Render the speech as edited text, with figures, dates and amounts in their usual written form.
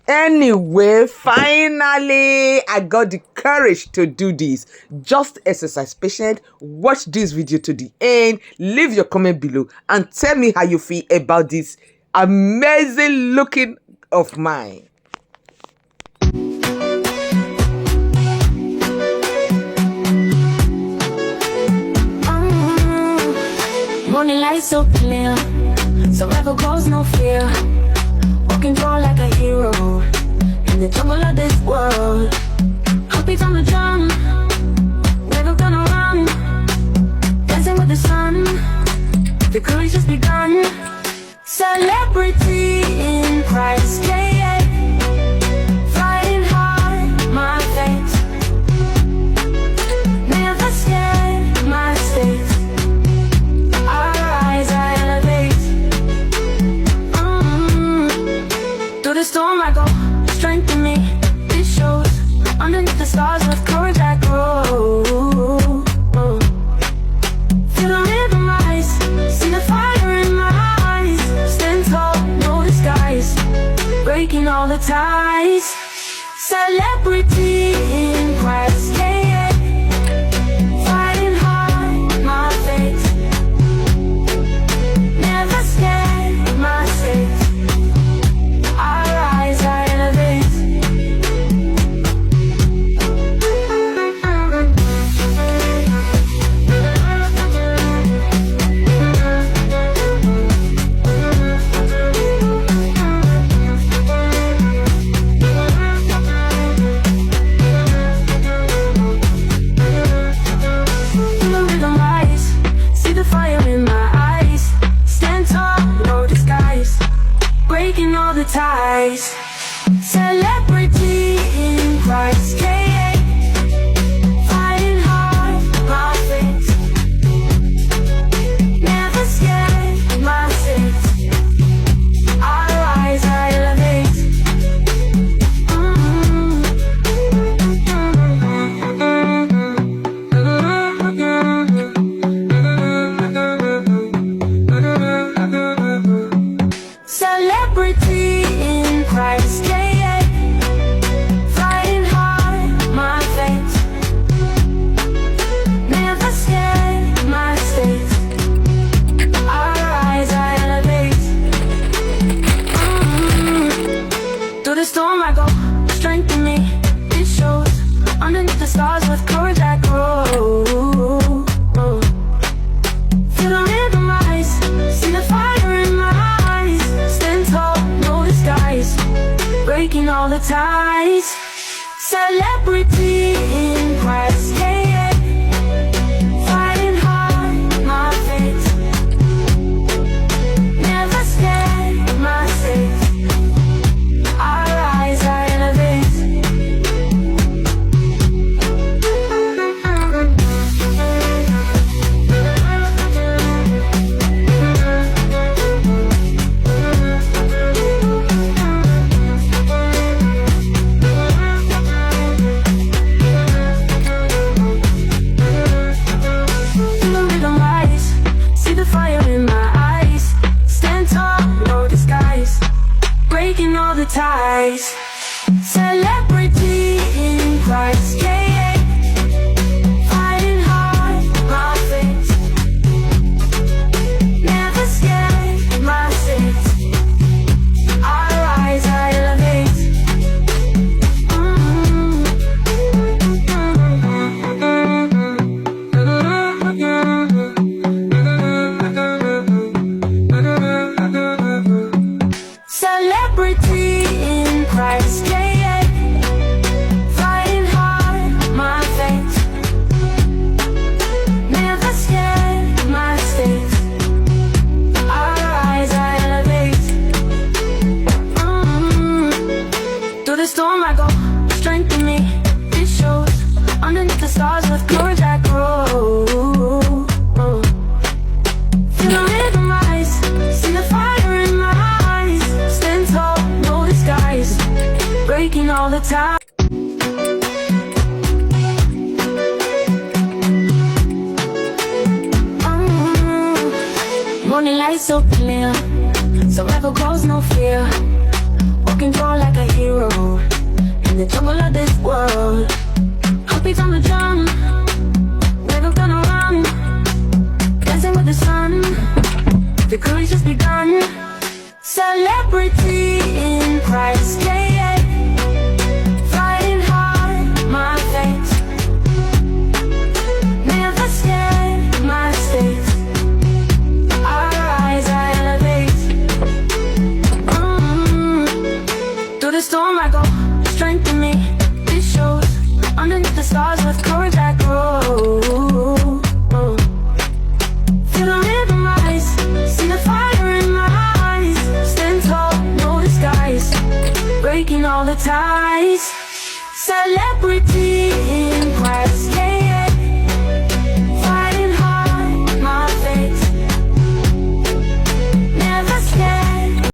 Anyway, finally, I got the courage to do this. Just exercise patient, watch this video to the end, leave your comment below, and tell me how you feel about this amazing looking of mine. Morning light so clear, survival goes no fear. Walking through like a hero in the jungle of this world. Heartbeats on the drum, never gonna run. Dancing with the sun, the cruise just begun. Celebrity in Christ, yeah, yeah. Flying high, my faith. Never scared, my state. I rise, I elevate. Through the storm I go, strength in me, it shows. Underneath the stars with courage I grow. Feel the rhythm rise, see the fire in my eyes. Stand tall, no disguise, breaking all the ties. Celebrity in Christ, yeah, yeah. Fighting hard, my faith. Never scared, my faith. I rise, I elevate. Feel the rhythm rise, see the fire in my eyes. Stand tall, no disguise, breaking all the ties. Celebrity in Christ, yeah, yeah. Fighting hard, my faith. Never scared, my faith. I rise, I elevate. Celebrity in Christ, yeah, yeah. Fighting hard, my faith. Never scared, my state. I rise, I elevate. Through the storm I go, strength in me, it shows. Underneath the stars with courage I grow. Feel the rhythm rise, see the fire in my eyes. Stand tall, no disguise, breaking all the ties. Celebrity in Christ, yeah, yeah. Fighting hard, my faith. Never scared, my faith. I rise, I elevate. Feel the rhythm rise, see the fire in my eyes. Stand tall, no disguise, breaking all the ties. Celebrity in Christ, yeah, yeah. Fighting hard, my faith. Never scared, my faith. I rise, I elevate. Celebrity in Christ, yeah, yeah. Fighting hard, my faith. Never scared, my state. I rise, I elevate. Through the storm I go, strength in me, it shows. Underneath the stars with courage I grow. Feel the rhythm rise, see the fire in my eyes. Stand tall, no disguise, breaking all the time. Morning light so clear, survival goes no fear. Walking through like a hero Heartbeats on the drum, never gonna run. Dancing with the sun, the courage just begun. Celebrity in Christ, yeah, yeah. Fighting hard, my fate. Never scared, my state. I rise, I elevate. Through the storm I go, strength in me. This shows underneath the stars with courage I grow. Feel the rhythm rise, see the fire in my eyes. Stand tall, no disguise, breaking all the ties. Celebrity in Christ, yeah.